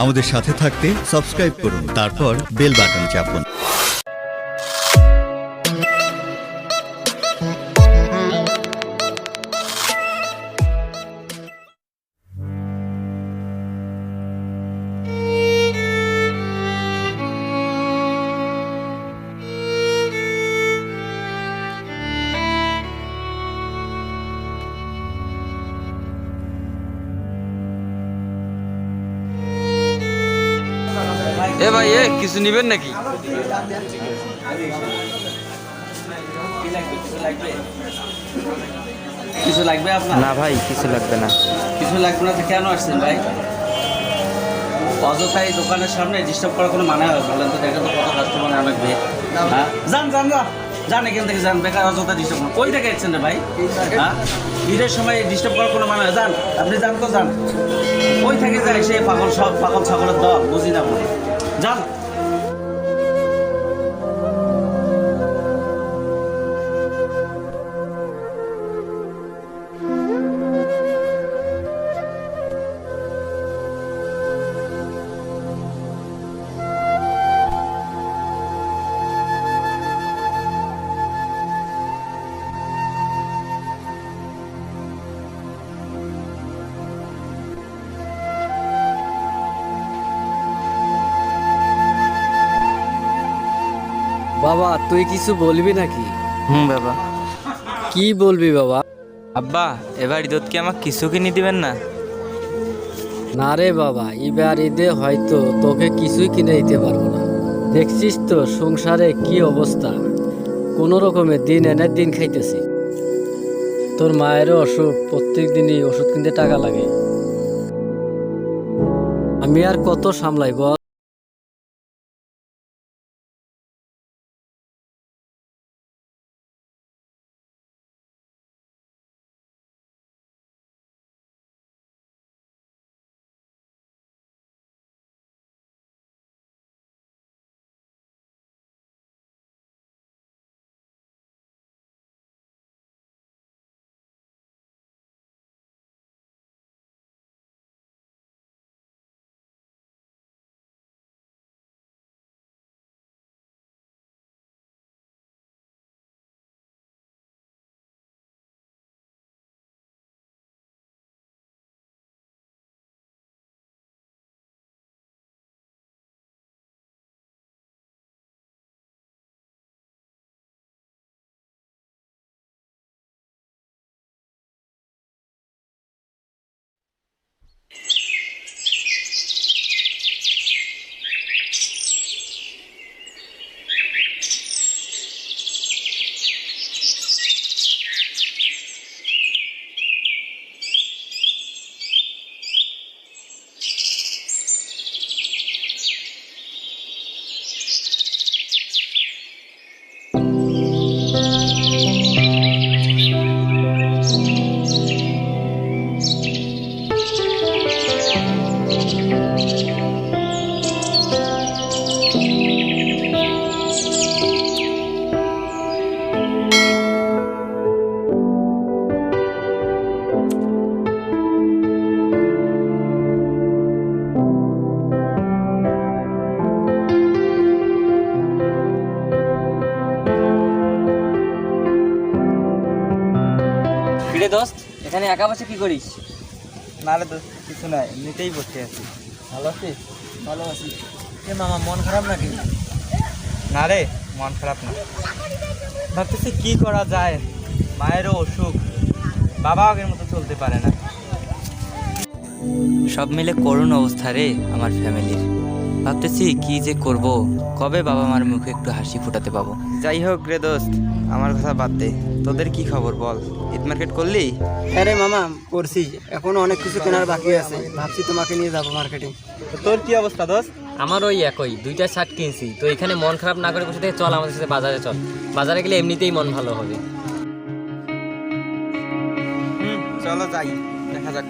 আমাদের সাথে থাকতে সাবস্ক্রাইব করুন, তারপর বেল বাটন চাপুন। এ ভাই এ কিছু নিবেন নাকি? কিছু লাগবে আপনার? না ভাই, কিছু লাগবে না। কিছু লাগবে না তো কেন আসছেন ভাই? অযথাই দোকানের সামনে ডিস্টার্ব করার কোনো মানে হয়? বললেন তো, দেখে তো কত কাস্টমার অনেক ভিড়। হ্যাঁ যান যান যান যান, এখান থেকে যান, বেকার অযথা ডিস্টার্ব করুন। কই থেকে এসছেন রে ভাই? হ্যাঁ ভিড়ের সময় ডিস্টার্ব করার কোনো মানে হয়? যান, আপনি যান তো যান। কই থেকে যায় সে পাগল, সব পাগল ছাগলের দল, বুঝি না বলে। যান। বাবা, তুই কিছু বলবি নাকি? বাবা। কি বলবি বাবা? আব্বা, এবার ঈদত কি আমাকে কিছু কিনে দিবেন না? না রে বাবা, এবার ঈদে হয়তো তোকে কিছুই কিনে দিতে পারবো না। দেখছিস তো সংসারে কি অবস্থা, কোনো রকমে দিন এনে দিন খাইতেছি। তোর মায়েরও অসুখ, প্রত্যেক দিনই ওষুধ কিনতে টাকা লাগে। আমি আর কত সামলাই বল? কিরে দোস্ত, এখানে একা বসে কি করিস? না রে দোস্ত, কিছু নাই, এমনিতেই বসে আছি। ভালো আছিস? ভালো আছি। এ মামা, মন খারাপ নাকি? না রে, মন খারাপ না। ভাবতেছি কি করা যায়, মায়েরও অসুখ, বাবা আগের মতো চলতে পারে না। সব মিলে করুণ অবস্থা রে আমার ফ্যামিলির। ভাবতেছি কি যে করব, কবে বাবা মার মুখে একটু হাসি ফুটাতে পাবো। যাই হোক রে দোস্ত, আমার কথা বাদ দে, তোদের কি খবর বল? ঈদ মার্কেট করলি? হ্যাঁ রে মামা, করছি। এখনো অনেক কিছু কেনার বাকি আছে, ভাবছি তোমাকে নিয়ে যাবো মার্কেটিং। তোর কি অবস্থা দোস্ত? আমার ওই একই, দুইটা শার্ট কিনছি। তো এখানে মন খারাপ না করে বসে থেকে চল আমাদের সাথে বাজারে চল। বাজারে গেলে এমনিতেই মন ভালো হবে। চলো যাই, দেখা যাক।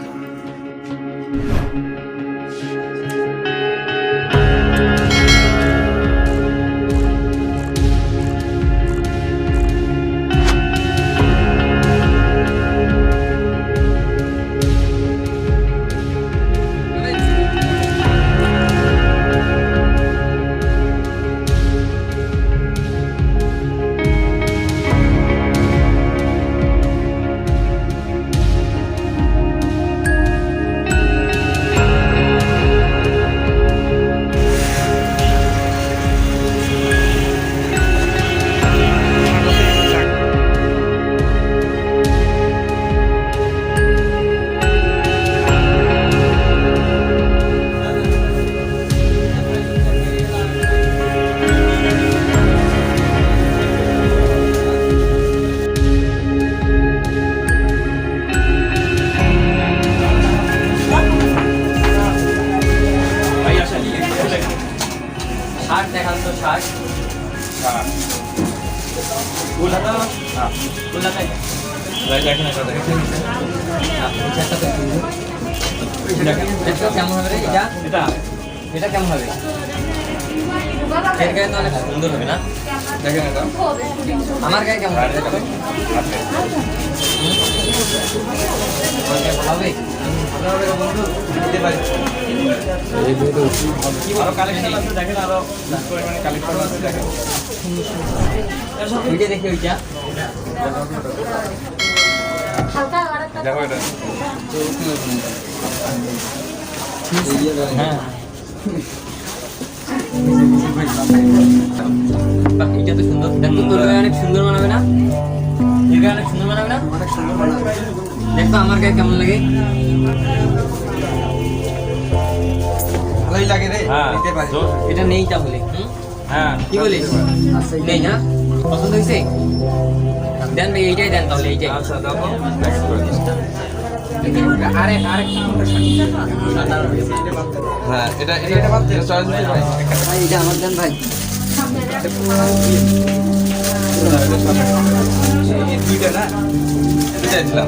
দেখান তো শার্ট কেমন হবে রে এটা? এটা কেমন হবে? এর গায়ে তো অনেক সুন্দর হবে না? আমার গায়ে কেমন হবে? দেখো। আমার গায়ে ভালো হবে? ভালো হবে না বন্ধু? দিতে পারি। আরো কালেকশন আছে দেখেন, আরো পরিমাণে কালেকশন আছে দেখেন। ওইটা দেখি ওইটা। দেখো এটা হ্যাঁ। বাহ, এটা তো সুন্দর। দেখো তোর গায়ে অনেক সুন্দর মানাবে না? এর গায়ে অনেক সুন্দর মানাবে না? অনেক সুন্দর বানাবে। দেখো আমার গায়ে কেমন লাগে? ভালোই লাগে রে, হ্যাঁ নিতে পারি। এটা নেই তাহলে। হুম? হ্যাঁ কি বলিস? নেই না? পছন্দ হয়েছে? দেন ভাই, এইটাই দেন তাহলে, এইটাই। আচ্ছা দেখো নেক্সট করে দিন। হ্যাঁ এটা বাদ দিয়ে চয়েস দিতে ভাই। ভাই এটা আমার দেন ভাই। এই দুইটা না, দুইটা দিলাম।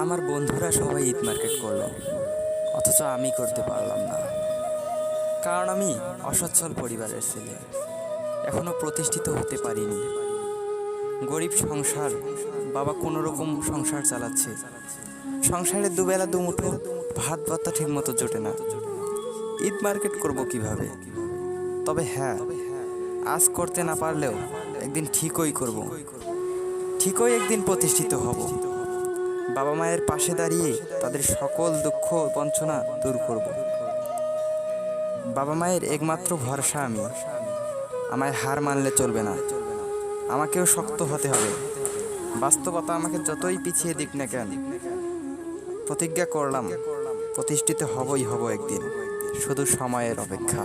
আমার বন্ধুরা সবাই ঈদ মার্কেট করলো, অথচ আমি করতে পারলাম না। কারণ আমি অসচ্ছল পরিবারের ছেলে, এখনো প্রতিষ্ঠিত হতে পারিনি। গরিব সংসার, বাবা কোনো রকম সংসার চালাচ্ছে। সংসারে দুবেলা দুমুঠো ভাত ভাতটা ঠিক মতো জোটে না। ঈদ মার্কেট করব কিভাবে? তবে হ্যাঁ, আজ করতে না পারলেও একদিন ঠিকই করব, ঠিকই একদিন প্রতিষ্ঠিত হব। বাবা মায়ের পাশে দাঁড়িয়ে তাদের সকল দুঃখ বঞ্চনা দূর করব। বাবা মায়ের একমাত্র ভরসা আমি। আমায় হার মানলে চলবে না, আমাকেও শক্ত হতে হবে। বাস্তবতা আমাকে যতই পিছিয়ে দিক না কেন, প্রতিজ্ঞা করলাম প্রতিষ্ঠিত হবই হব একদিন, শুধু সময়ের অপেক্ষা।